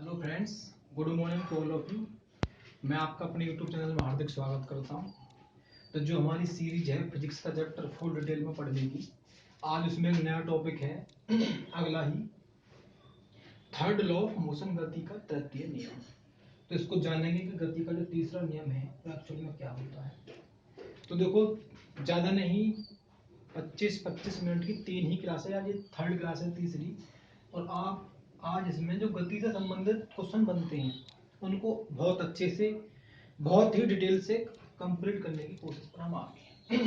Hello friends, good morning to all of you. मैं आपका अपने यूट्यूब चैनल में हार्दिक स्वागत करता हूं। तो जो हमारी सीरीज है फिजिक्स का चैप्टर फुल डिटेल में पढ़ने की, आज उसमें एक नया टॉपिक है अगला ही, थर्ड लॉ ऑफ मोशन, गति का तृतीय नियम। तो इसको जानेंगे कि गति का जो तीसरा नियम है वो एक्चुअली में क्या होता है। तो देखो, ज़्यादा नहीं, 25-25 मिनट की 3 ही क्लास है। आज ये थर्ड क्लास है, तीसरी। और आप आज इसमें जो गति से संबंधित क्वेश्चन बनते हैं उनको बहुत अच्छे से, बहुत ही डिटेल से कंप्लीट करने की कोशिश पर हम आगे हैं।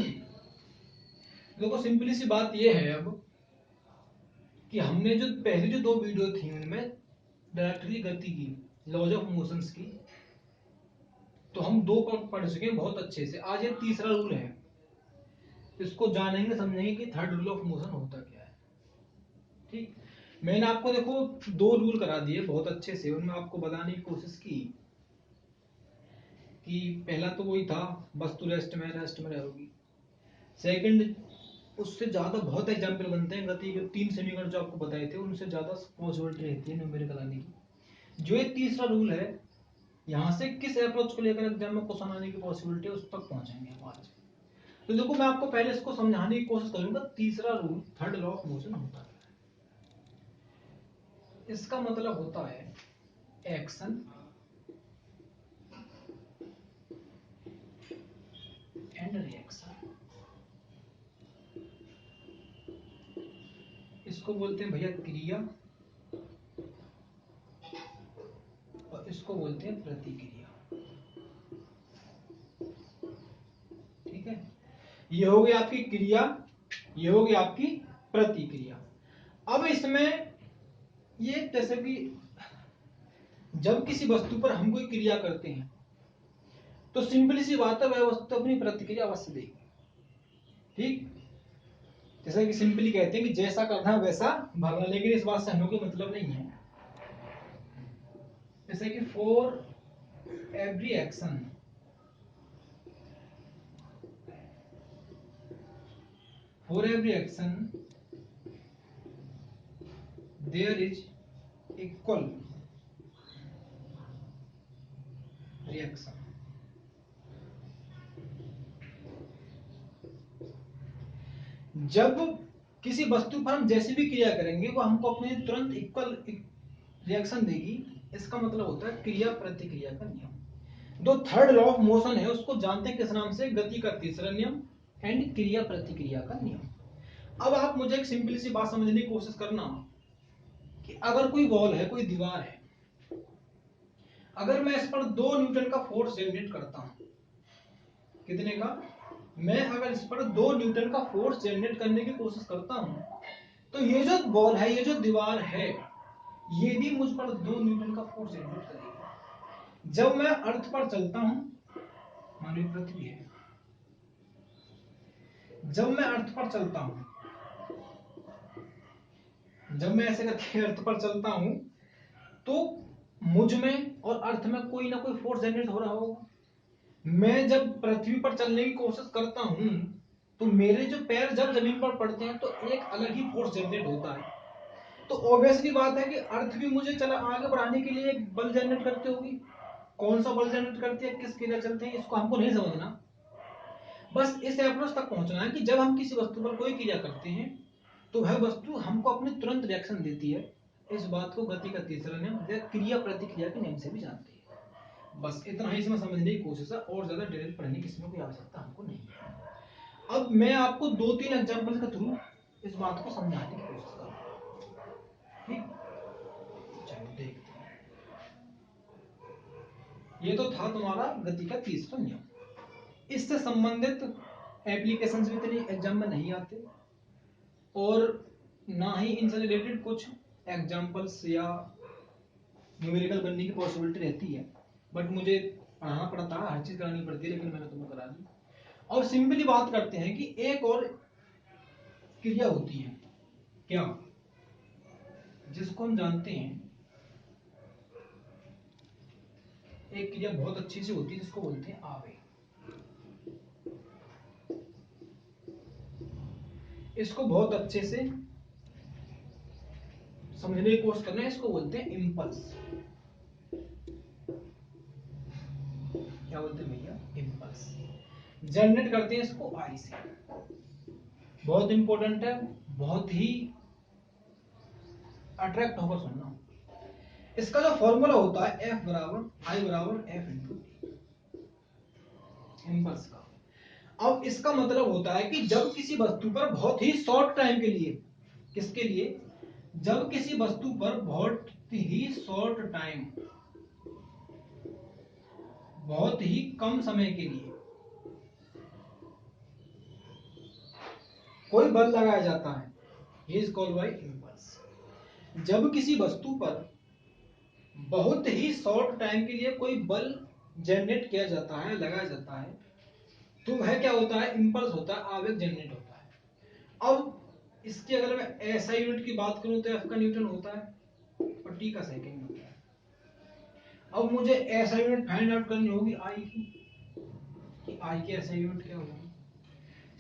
देखो, सिंपली सी बात ये है अब कि हमने जो पहली जो 2 वीडियो थी उनमें डायरेक्टली गति की, लॉज ऑफ मोशंस की, तो हम 2 पढ़ चुके हैं बहुत अच्छे से। आज ये तीसरा रूल है, इसको जानेंगे समझेंगे कि थर्ड रूल ऑफ मोशन होता क्या है। ठीक, मैंने आपको देखो 2 रूल करा दिए बहुत अच्छे से, उनमें आपको बताने की कोशिश की कि पहला तो वही था, वस्तु रेस्ट में रहोगी। सेकंड, उससे ज्यादा बहुत एग्जांपल बनते हैं गति के, 3 समीकरण जो आपको बताए थे उनसे ज्यादा पॉसिबिलिटी रहती है न्यूमेरिकल आने की। जो ये तीसरा रूल है, यहाँ से किस अप्रोच को लेकर एग्जाम में क्वेश्चन आने की पॉसिबिलिटी है उस तक पहुंचेंगे हम आज। तो देखो, मैं आपको पहले इसको समझाने की कोशिश करूंगा। तीसरा rule, third law of motion होता है, इसका मतलब होता है एक्शन एंड रिएक्शन। इसको बोलते हैं भैया क्रिया, और इसको बोलते हैं प्रतिक्रिया। ठीक है, ये हो गई आपकी क्रिया, ये हो गई आपकी प्रतिक्रिया। अब इसमें ये जैसे कि जब किसी वस्तु पर हम कोई क्रिया करते हैं तो सिंपली सी बात है, वह वस्तु अपनी प्रतिक्रिया अवश्य देगी। ठीक, जैसे कि सिंपली कहते हैं कि जैसा करना वैसा भरना, लेकिन इस बात से हमें कोई मतलब नहीं है। जैसे कि for every action there is equal reaction. जब किसी वस्तु पर हम जैसी भी क्रिया करेंगे वो हमको अपने तुरंत इक्वल रिएक्शन देगी। इसका मतलब होता है क्रिया प्रतिक्रिया का नियम। जो थर्ड लॉ ऑफ मोशन है उसको जानते हैं किस नाम से? गति का तीसरा नियम एंड क्रिया प्रतिक्रिया का नियम। अब आप मुझे एक सिंपल सी बात समझने की कोशिश करना कि अगर कोई वॉल है, कोई दीवार है, अगर मैं इस पर 2 न्यूटन का फोर्स जनरेट करता हूं, कितने का? मैं अगर इस पर 2 न्यूटन का फोर्स जनरेट करने की कोशिश करता हूं, तो ये जो बॉल है, ये जो दीवार है, ये भी मुझ पर 2 न्यूटन का फोर्स जनरेट करेगी। जब मैं अर्थ पर चलता हूं, मान लो पृथ्वी है, जब मैं अर्थ पर चलता हूं, जब मैं ऐसे करके अर्थ पर चलता हूं, तो मुझ में और अर्थ में कोई ना कोई फोर्स जनरेट हो रहा होगा। मैं जब पृथ्वी पर चलने की कोशिश करता हूं, तो मेरे जो पैर जब जमीन पर पड़ते हैं तो एक अलग ही फोर्स जनरेट होता है। तो ऑब्वियसली बात है कि अर्थ भी मुझे चला आगे बढ़ाने के लिए एक बल जनरेट करती होगी। कौन सा बल जनरेट करती है, किस क्रिया चलते हैं, इसको हमको नहीं समझना, बस इस अप्रोच तक पहुंचना है कि जब हम किसी वस्तु पर कोई क्रिया करते हैं तो वह वस्तु हमको अपने तुरंत रिएक्शन देती है। इस बात को गति का तीसरा नियम या क्रिया प्रतिक्रिया के नियम से भी जानते हैं। बस इतना ही इसमें समझने की कोशिश है, और ज्यादा डिटेल पढ़ने की इसमें कोई आवश्यकता हमको नहीं है। अब मैं आपको 2-3 एग्जांपल के थ्रू इस बात को समझाने की कोशिश करूंगा। ठीक, चलो देखते हैं। ये तो था तुम्हारा गति का तीसरा नियम। इससे संबंधित एप्लीकेशंस भी इतनी एग्जाम में नहीं आते, और ना ही इनसे रिलेटेड कुछ एग्जांपल्स या न्यूमेरिकल बनने की पॉसिबिलिटी रहती है। बट मुझे पढ़ाना पड़ता है, हर चीज करानी पड़ती है, लेकिन मैंने तुम्हें करा दी। और सिंपली बात करते हैं कि एक और क्रिया होती है, क्या, जिसको हम जानते हैं, एक क्रिया बहुत अच्छी सी होती है जिसको बोलते हैं आवेग। इसको बहुत अच्छे से समझने की कोशिश करना है, इसको बोलते हैं इंपल्स। क्या बोलते हैं भैया, इम्पल्स। जनरेट करते हैं इसको आई से। बहुत इंपॉर्टेंट है, बहुत ही अट्रैक्ट होकर सुनना। इसका जो फॉर्मूला होता है F बराबर I बराबर F इंटू इम्पल्स का। अब इसका मतलब होता है कि जब किसी वस्तु पर बहुत ही शॉर्ट टाइम के लिए, किसके लिए, जब किसी वस्तु पर बहुत ही शॉर्ट टाइम, बहुत ही कम समय के लिए कोई बल लगाया जाता है, ये इज कॉल्ड बाय इम्पल्स। जब किसी वस्तु पर बहुत ही शॉर्ट टाइम के लिए कोई बल जनरेट किया जाता है, लगाया जाता है, तो वह क्या होता है, इम्पल्स होता है, आवेग जनरेट होता है। अब इसकी अगर मैं एसआई यूनिट की बात करूं तो एफ का न्यूटन होता है और टी का सेकंड होता है। अब मुझे एसआई यूनिट फाइंड आउट करनी होगी आई की, कि आई की एसआई यूनिट क्या होगी,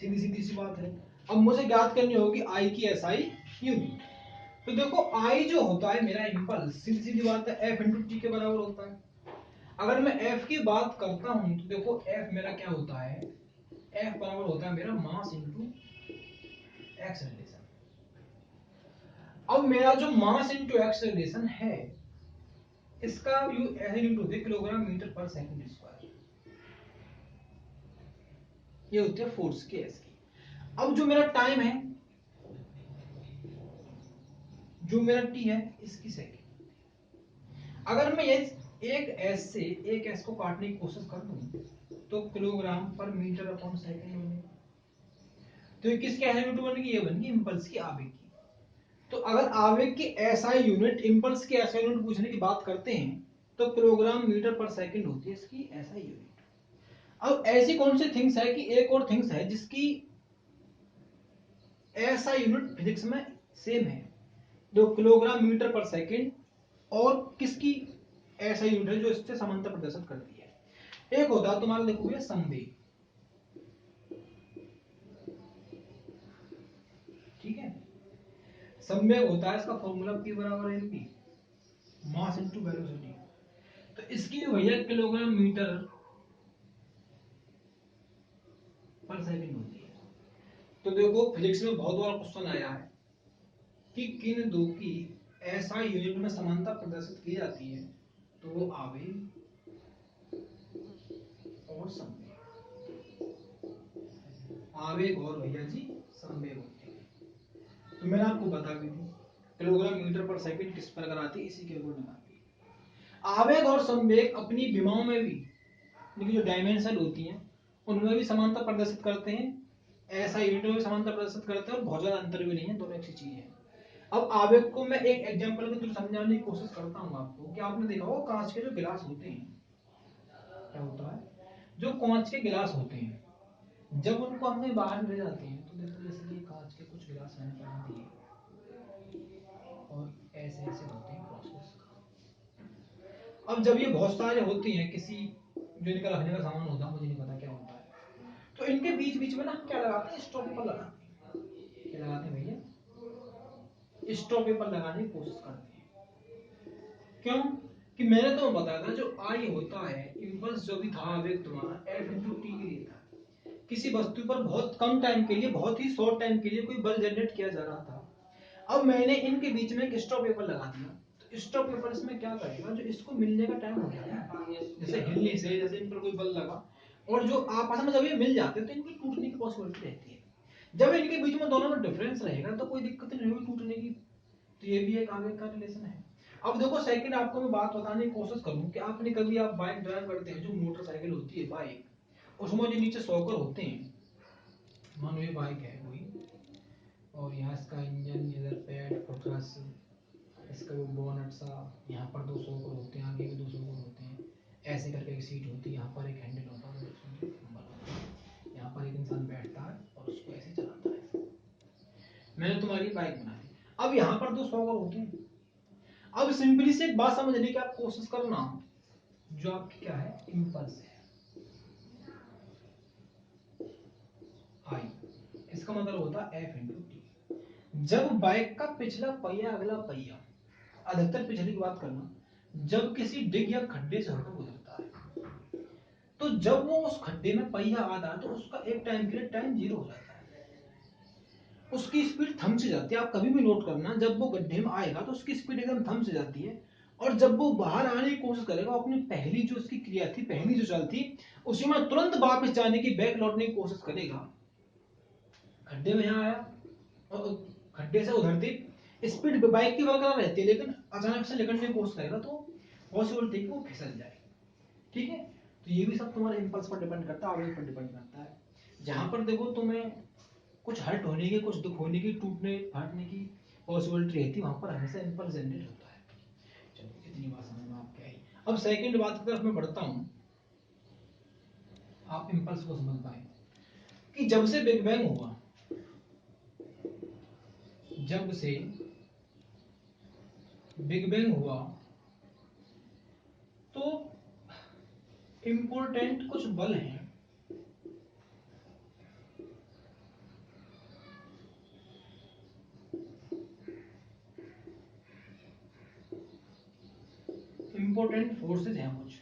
सीधी सीधी सी बात है। अब मुझे ज्ञात करनी होगी आई की एसआई यूनिट। तो देखो आई जो होता है मेरा इम्पल्स, सीधी सीधी बात है, एफ इंटू टी के बराबर होता है। अगर मैं एफ की बात करता हूं तो देखो एफ मेरा क्या होता है, एफ बराबर होता है मेरा मास इंटू एक्सेलरेशन। अब मेरा जो मास इंटू एक्सेलरेशन है, इसका यूनिट होती है किलोग्राम मीटर पर सेकंड स्क्वायर। ये होती है फोर्स की, एस की। अब जो मेरा टाइम है, जो मेरा टी है, इसकी सेकंड। अगर मैं एक एस से एक एस को काटने की कोशिश कर दूं तो किलोग्राम पर मीटर अपॉन सेकंड बनेगा। तो ये किसकी यूनिट बनेगी, ये बनेगी इंपल्स की, आवेग की। तो अगर आवेग की एसआई यूनिट, इंपल्स की एसआई यूनिट पूछने की बात करते हैं तो किलोग्राम मीटर पर सेकंड होती है इसकी एसआई यूनिट। अब ऐसी कौन सी थिंग्स है कि एक और थिंग्स है जिसकी एसआई यूनिट फिजिक्स में सेम है, जो किलोग्राम मीटर पर सेकंड, और किसकी एसआई यूनिट है जो इससे समांतर प्रदर्शित करती है। एक होता है तुम्हारा, देखो भैया, संवेग, ठीक है। संवेग होता है, इसका फॉर्मूला P बराबर mp, मास इनटू वेलोसिटी। तो इसकी भी भैया किलोग्राम मीटर पर सेकंड होती है। तो देखो फिजिक्स में बहुत बार क्वेश्चन आया है कि किन दो की एसआई यूनिट में समानता प्रदर्शित की जाती है, तो वो आवेग और संवेग, आवेग और भैया जी संवेग होते हैं। तो मैंने आपको बता भी दी किलोग्राम मीटर पर सेकंड किस प्रकार आती है, इसी के अकॉर्डिंग आती है। आवेग और संवेग अपनी विमाओं में भी, इनकी जो डायमेंशन होती हैं उनमें भी समानता प्रदर्शित करते हैं, ऐसा यूनिट में भी समानता प्रदर्शित करते हैं, और बहुत ज्यादा अंतर भी नहीं है, दोनों एक सी चीज है। अब आवेग को मैं एक एग्जांपल के थ्रू समझाने की कोशिश करता हूं आपको, कि आपने देखा होगा कांच के जो गिलास होते हैं, क्या होता है, जो कांच के गिलास होते हैं, जब उनको हमने बाहर ले जाते हैं तो देखो जैसे कि कांच के कुछ गिलास मैंने बना दिए और ऐसे ऐसे होते हैं प्रोसेस। अब जब ये बहुत सारे होते हैं, किसी जो इनका रखने का सामान होता है, मुझे नहीं पता क्या होता है, तो इनके बीच बीच में ना हम क्या लगाते हैं, स्ट्रॉ पेपर लगाते हैं। क्या लगाते हैं भैया, स्ट्रॉ पेपर लगाने की कोशिश करते हैं। क्यों, कि मैंने तो बताया था जो आई होता है, इम्पल्स जो भी था आवेग तुम्हारा, एफ इंटू टी के लिए था। किसी वस्तु पर बहुत कम टाइम के लिए, बहुत ही शॉर्ट टाइम के लिए कोई बल जनरेट किया जा रहा था। अब मैंने इनके बीच में एक स्ट्रॉ पेपर लगा दिया, तो स्ट्रॉ पेपर इसमें क्या करेगा, जो इसको मिलने का टाइम हो जाएगा, जैसे हिलने से, जैसे इन पर कोई बल लगा, और जो आपस में जब ये मिल जाते हैं तो इनकी टूटने की पॉसिबिलिटी रहती है। जब इनके बीच में दोनों में डिफरेंस रहेगा तो कोई दिक्कत नहीं होगी टूटने की। तो ये भी एक आगे का रिलेशन है। अब देखो सेकंड आपको मैं बात बताने की कोशिश करूं कि आपने कभी, आप बाइक ड्राइव करते हैं, जो मोटरसाइकिल होती है बाइक, उसमें जो नीचे सॉकर होते हैं, मानो ये बाइक है कोई, और यहाँ इसका इंजन, इधर पैड, फुटरेस्ट, इसका वो बोनट सा, यहाँ पर दो सॉकर होते हैं, आगे भी दो सॉकर होते हैं, ऐसे करके एक सीट होती है, यहाँ पर एक हैंडल होता है, यहाँ पर एक इंसान बैठता है और उसको ऐसे चलाता है। मैंने तुम्हारी बाइक बना दी, अब यहाँ पर दो सॉकर होते हैं। अब सिंपली से एक बात समझने की आप कोशिश करना, जो आपकी क्या है, इम्पल्स है, आई, इसका मतलब होता है एफ इंटू टी। जब बाइक का पिछला पहिया, अगला पहिया, अधिकतर पिछले की बात करना, जब किसी डिग या खड्डे से होकर गुजरता है, तो जब वो उस खड्डे में पहिया आता है तो उसका एक टाइम के लिए टाइम 0 हो जाता है, उसकी स्पीड थम से जाती है। आप कभी भी नोट करना, जब वो गड्ढे में आएगा तो उसकी स्पीड एकदम थम से जाती है, और जब वो बाहर आने की कोशिश करेगा अपनी पहली जो उसकी क्रिया थी, पहली जो चाल थी, उसी में तुरंत वापस जाने की, बैक लौटने की कोशिश करेगा। खड्डे में यहाँ आया और खड्डे से उधरती स्पीड बाइक की बरकरार रहती है, लेकिन अचानक से निकलने की कोशिश करेगा तो पॉसिबिलिटी कि वो फिसल जाए। ठीक है, तो ये भी सब तुम्हारे इंपल्स पर डिपेंड करता है, आवेग पर डिपेंड करता है। जहां पर देखो तुम्हें कुछ हर्ट होने की, कुछ दुख होने की, टूटने फाटने की पॉसिबिलिटी रहती है, वहां पर हमेशा इंपल्स जनरेट होता है। चलो इतनी बात समझ में आपके आई। अब सेकंड बात की तरफ मैं बढ़ता हूं, आप इंपल्स को समझ पाए कि जब से बिग बैंग हुआ, जब से बिग बैंग हुआ तो इंपॉर्टेंट कुछ बल हैं इंपॉर्टेंट फोर्सेज हैं कुछ,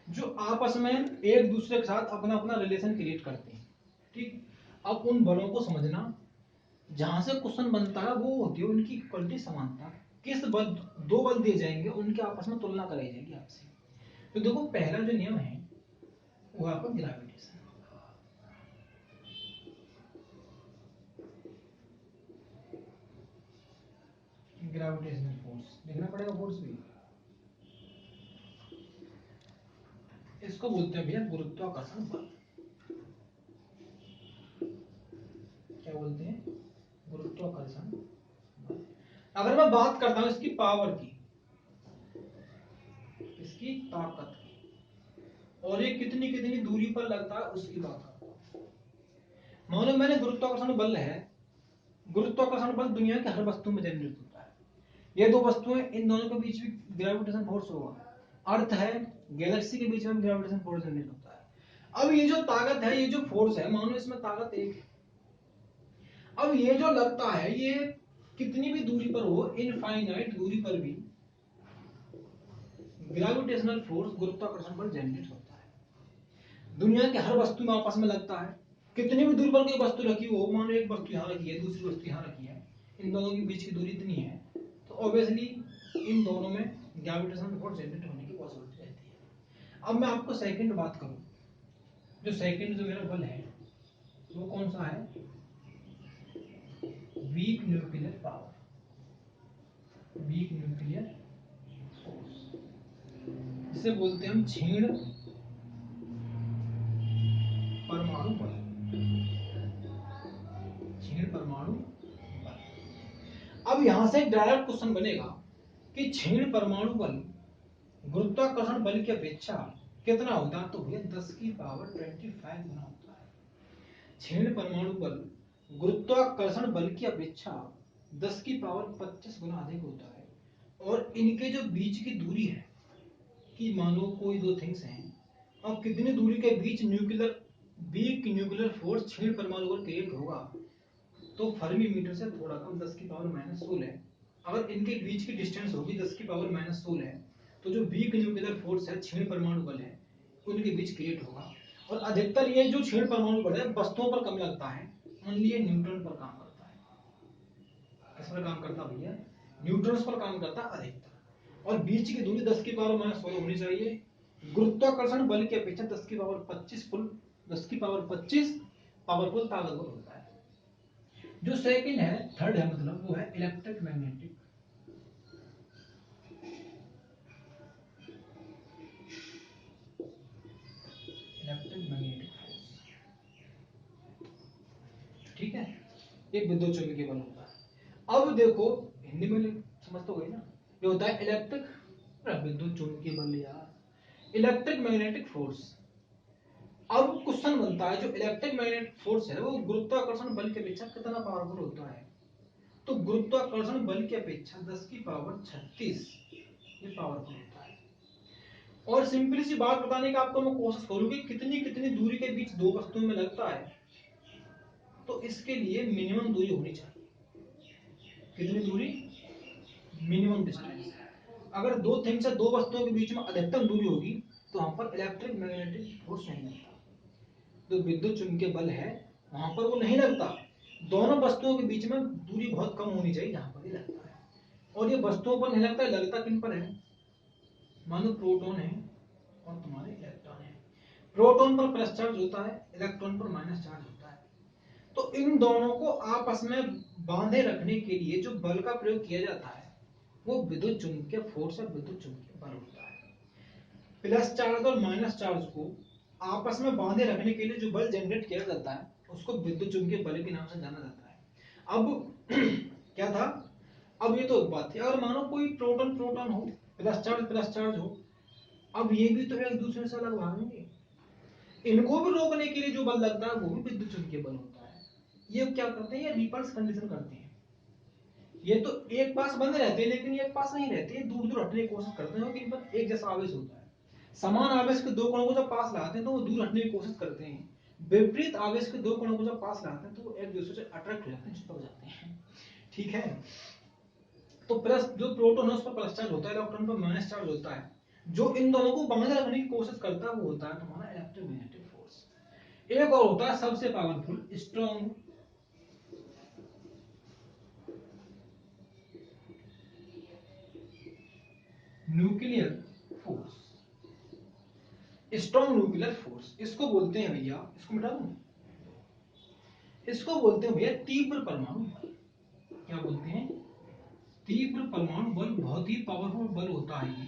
जो आपस में एक दूसरे के साथ अपना अपना रिलेशन क्रिएट करते हैं। ठीक, अब उन बलों को समझना, जहां से क्वेश्चन बनता है वो होती है उनकी इक्वलिटी, समानता। किस बल, दो बल दिए जाएंगे, उनके आपस में तुलना कराई जाएगी आपसे। तो देखो पहला जो नियम है वो आपका ग्रेविटेशन, ग्रेविटेशनल फोर्स लिखना पड़ेगा, फोर्स भी इसको बोलते हैं भैया गुरुत्वाकर्षण बल। क्या बोलते हैं? गुरुत्वाकर्षण बल। अगर मैं बात करता हूं इसकी पावर की, इसकी ताकत की, और ये कितनी कितनी दूरी पर लगता है उसकी बात करता हूं। मान लो मैंने गुरुत्वाकर्षण बल है, गुरुत्वाकर्षण बल दुनिया के हर वस्तु में जनरेट होता है। ये दो वस्तुएं, इन दोनों के बीच भी ग्रेविटेशन फोर्स होगा। अर्थ है, गैलेक्सी के बीच में ग्रेविटेशन फोर्स जनरेट होता है। अब ये जो ताकत है, ये जो फोर्स है, मान लो इसमें ताकत एक है। अब ये जो लगता है, ये कितनी भी दूरी पर हो, इनफाइनाइट दूरी पर भी ग्रेविटेशनल फोर्स, गुरुत्वाकर्षण बल जनरेट होता है। दुनिया के हर वस्तु में आपस में लगता है, कितनी भी दूर पर कोई वस्तु रखी हो, मान लो एक वस्तु यहाँ रखी है, दूसरी वस्तु यहाँ रखी है, इन दोनों के बीच की दूरी इतनी है, तो ऑब्वियसली इन दोनों में ग्रेविटेशनल फोर्स जनरेट होने की पॉसिबिलिटी रहती है। अब मैं आपको सेकंड बात करूं, जो सेकंड जो मेरा बल है वो कौन सा है? Weak nuclear power, weak nuclear force, जिसे बोलते हैं हम क्षीण परमाणु बल, क्षीण परमाणु बल। अब यहां से डायरेक्ट क्वेश्चन बनेगा कि क्षीण परमाणु बल गुरुत्वाकर्षण बल की अपेक्षा कितना होता है? तो भैया 10 की पावर 25 गुना होता है। क्षीण परमाणु बल गुरुत्वाकर्षण बल की अपेक्षा 10 की पावर 25 गुना अधिक होता है। और इनके जो बीच की दूरी है, कि मानो कोई दो थिंग्स हैं, अब कितनी दूरी के बीच न्यूक्लियर, वीक न्यूक्लियर फोर्स क्षीण परमाणु बल क्रिएट होगा, तो फर्मी मीटर से थोड़ा कम, 10 की पावर -16। अगर इनके बीच की डिस्टेंस होगी 10 की पावर -16, तो जो वीक न्यूक्लियर फोर्स है, क्षीण परमाणु बल है, उनके बीच क्रिएट होगा। और अधिकतर ये जो क्षीण परमाणु बल है वस्तुओं पर कम लगता है, ओनली ये न्यूट्रॉन पर काम करता है। किस पर काम करता है भैया? न्यूट्रॉन्स पर काम करता है अधिकतर। और बीच की दूरी 10 की पावर -16 होनी चाहिए। गुरुत्वाकर्षण बल की अपेक्षा 10 की पावर 25 फुल, 10 की पावर 25 पावरफुल ताकतवर होता है। जो सेकंड है, थर्ड है मतलब, वो है electric magnetic, electric magnetic force. ठीक है, ये विद्युत चुंबकीय बल होता है। अब देखो हिंदी में समझ तो गई ना, ये होता है इलेक्ट्रिक, विद्युत चुंबकीय बल यार, इलेक्ट्रिक मैग्नेटिक फोर्स। अब क्वेश्चन बनता है, जो इलेक्ट्रिक मैग्नेटिक फोर्स है वो गुरुत्वाकर्षण बल की अपेक्षा कितना पावरफुल होता है? तो गुरुत्वाकर्षण बल की अपेक्षा 10 की पावर 36 ये पावरफुल होता है। और सिंपली सी बात बताने का आपको मैं कोशिश करूंगी, कितनी कितनी दूरी के बीच दो वस्तुओं में लगता है, तो इसके लिए मिनिमम दूरी होनी चाहिए। कितनी दूरी? Minimum distance. अगर दो थिंग्स से दो वस्तुओं के बीच में अधिकतम दूरी होगी तो वहां पर इलेक्ट्रिक मैग्नेटिक फोर्स नहीं लगता। जो विद्युत चुंबकीय बल है वहां पर वो नहीं लगता। दोनों वस्तुओं के बीच में दूरी बहुत कम होनी चाहिए जहां पर ये लगता है। और ये वस्तुओं पर नहीं लगता, लगता किन पर है? मानो प्रोटॉन है और तुम्हारे इलेक्ट्रॉन है। प्रोटॉन पर प्लस चार्ज होता है, इलेक्ट्रॉन पर माइनस चार्ज होता है। तो इन दोनों को आपस में बांधे रखने के लिए जो बल का प्रयोग किया जाता है वो विद्युत चुंबकीय फोर्स और विद्युत चुंबकीय बल होता है। प्लस चार्ज और माइनस चार्ज को आपस में बांधे रखने के लिए जो बल जनरेट किया जाता है उसको विद्युत चुंबकीय बल के नाम से जाना जाता है। अब क्या था, अब ये तो बात थी, अगर मानो कोई प्रोटॉन प्रोटॉन हो, प्लस चार्ज हो, अब ये भी तो एक दूसरे से अलग भागेंगे। इनको भी रोकने के लिए जो बल लगता है वो भी विद्युत चुंबकीय बल होता है। ये क्या करते हैं, ये रिपल्स कंडीशन करते हैं। ये तो एक पास बंद रहते हैं लेकिन एक पास नहीं रहते, दूर दूर हटने की कोशिश करते हैं, इन पर एक जैसा आवेश होता है। समान आवेश के दो कणों को जब पास लाते हैं तो वो दूर हटने की कोशिश करते हैं। विपरीत आवेश के दो कणों को जब पास लाते हैं तो वो एक दूसरे से अट्रैक्ट हो जाते हैं, चिपक जाते हैं। ठीक है, तो प्लस जो प्रोटॉन है उस पर प्लस चार्ज होता है, इलेक्ट्रॉन पर माइनस चार्ज होता है। जो इन दोनों को बांधे रखने की कोशिश करता है वो होता है तुम्हारा इलेक्ट्रोमैग्नेटिक फोर्स। एक और होता है सबसे powerful, strong nuclear force. Strong nuclear force इसको बोलते हैं भैया, इसको मिटा दूं, इसको बोलते हैं भैया तीव्र परमाणु बल। क्या बोलते हैं? तीव्र परमाणु बल। बहुत ही पावरफुल बल होता है ये,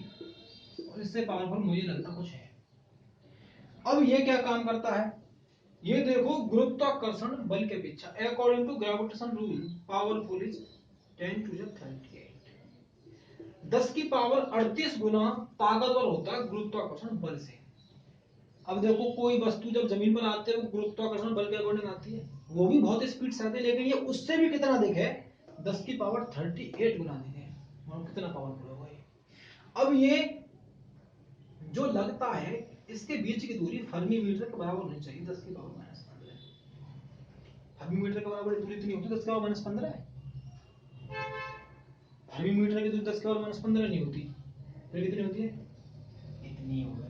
और इससे पावरफुल मुझे लगता कुछ है। अब ये क्या काम करता है, ये देखो, गुरुत्वाकर्षण बल के अपेक्षा according to gravitation rule powerful is 10 to the 38, 10 की पावर 38 गुना ताकतवर होता है गुरुत्वाकर्षण बल से। अब देखो, कोई वस्तु जब जमीन पर आती है वो गुरुत्वाकर्षण बल के अकॉर्डिंग आती है, वो भी बहुत स्पीड से आती है, लेकिन ये उससे भी कितना अधिक है, 10 की पावर 38 गुना अधिक है। और कितना पावरफुल होगा ये। अब ये जो लगता है इसके बीच की दूरी फर्मी मीटर के बराबर होनी चाहिए, 10 की पावर -15। फर्मी मीटर के बराबर दूरी इतनी होती है, 10 की पावर -15 है। फर्मी मीटर की दूरी 10 की पावर -15 नहीं होती, फिर कितनी होती है? इतनी होगी।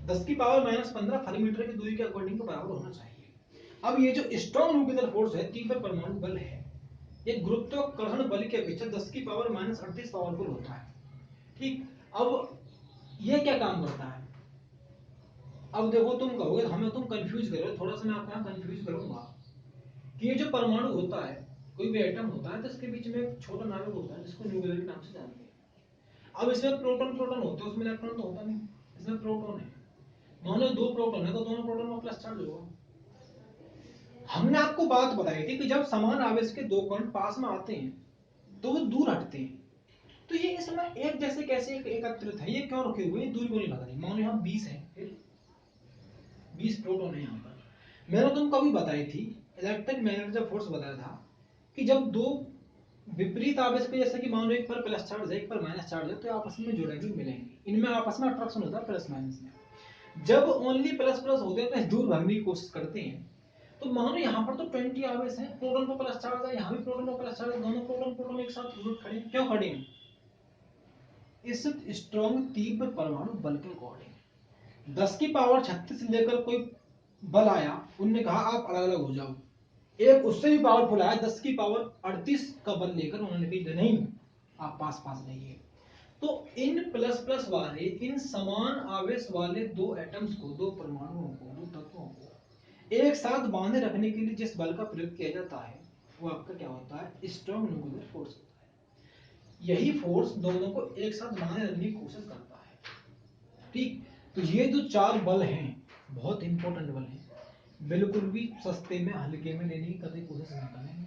10 की पावर -15 फर्मी मीटर की दूरी के अकॉर्डिंग के बराबर होना चाहिए। अब ये जो स्ट्रॉन्ग न्यूक्लियर फोर्स है, तीव्र परमाणु बल है, ये गुरुत्वाकर्षण बल की अपेक्षा 10 की पावर -38 पावरफुल होता है। ठीक, अब ये क्या काम करता है? अब देखो, तुम कहोगे हमें तुम कंफ्यूज करो, थोड़ा सा मैं आपको यहाँ कंफ्यूज करूंगा कि ये जो परमाणु होता है, कोई भी एटम होता है तो इसके बीच में एक छोटा नाभिक होता है जिसको न्यूक्लियर के नाम से जानते हैं। अब इसमें प्रोटॉन प्रोटॉन होते हैं, उसमें इलेक्ट्रॉन तो होता नहीं, इसमें प्रोटॉन है। मानो दो प्रोटॉन है तो दोनों प्रोटॉन में प्लस चार्ज होगा। हमने आपको बात बताई थी कि जब समान आवेश के दो कण पास में आते हैं तो वो दूर हटते हैं। तो ये इसमें एक जैसे कैसे एकत्रित है, ये क्यों रखे हुए हैं, दूरी को नहीं बदली। मानो यहाँ 20 है, फिर 20 प्रोटॉन है यहाँ पर। मैंने तुमको अभी बताई थी, इलेक्ट्रिक मैग्नेटिक फोर्स बताया था कि जब दो विपरीत आवेश के, जैसे कि मान लो एक पर प्लस चार्ज है एक पर माइनस चार्ज है, तो आपस में जुड़ेंगे, मिलेंगे, इनमें आपस में अट्रैक्शन होता है प्लस माइनस में। जब ओनली प्लस प्लस होते हैं तो दूर भागने की कोशिश करते हैं। तो मान लो यहाँ पर तो 20 आवेश है, प्रोटॉन पर प्लस चार्ज है, यहाँ भी प्रोटॉन पर प्लस चार्ज है, दोनों प्रोटॉन प्रोटॉन एक साथ खड़े हैं। क्यों खड़े हैं? इस स्ट्रॉन्ग तीव्र परमाणु बल के अकॉर्डिंग 10 की पावर 36 से लेकर कोई बल आया, उनने कहा आप अलग अलग हो जाओ। एक उससे भी पावरफुल आया 10 की पावर 38 का बल लेकर, उन्होंने कहा नहीं, आप पास पास रहिए। तो इन प्लस प्लस वाले, इन समान आवेश वाले दो एटम्स को, दो परमाणुओं को, दो तत्वों को एक साथ बांधे रखने के लिए जिस बल का प्रयोग किया जाता है वो आपका क्या होता है, स्ट्रॉन्ग न्यूक्लियर फोर्स होता है। यही फोर्स दोनों को एक साथ बांधे रखने की कोशिश करता है। ठीक, तो ये जो चार बल हैं बहुत इंपॉर्टेंट बल हैं, बिल्कुल भी सस्ते में हल्के में लेने की कभी कोशिश नहीं करेंगे।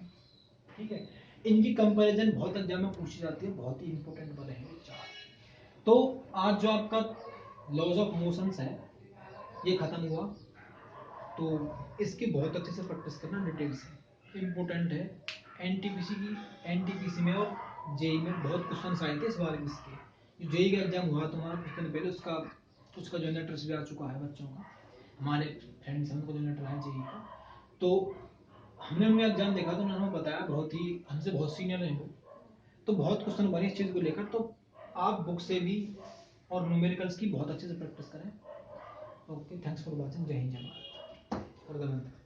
ठीक है, इनकी कंपैरिजन बहुत एग्जाम में पूछी जाती है, बहुत ही इंपॉर्टेंट बल है चार। तो आज जो आपका लॉज ऑफ मोशंस है ये खत्म हुआ, तो इसकी बहुत अच्छे से प्रैक्टिस करना, डिटेल से इंपॉर्टेंट है। एनटीपीसी की, एनटीपीसी में और जेई में बहुत क्वेश्चन आए थे इस बारे में। इसके जेई का एग्जाम हुआ तुम्हारा कुछ दिन पहले, उसका जो लेटर्स भी आ चुका है बच्चों का, हमारे फ्रेंड्स हैं उनको जो लेटर आया जेई का। तो हमने उनका एग्जाम देखा तो उन्होंने बताया, बहुत ही हमसे बहुत सीनियर है वो, तो बहुत क्वेश्चन बने इस चीज को लेकर। तो आप बुक से भी और न्यूमेरिकल्स की बहुत अच्छे से प्रैक्टिस करें। Okay, thanks for watching. जय हिंद, जय भारत।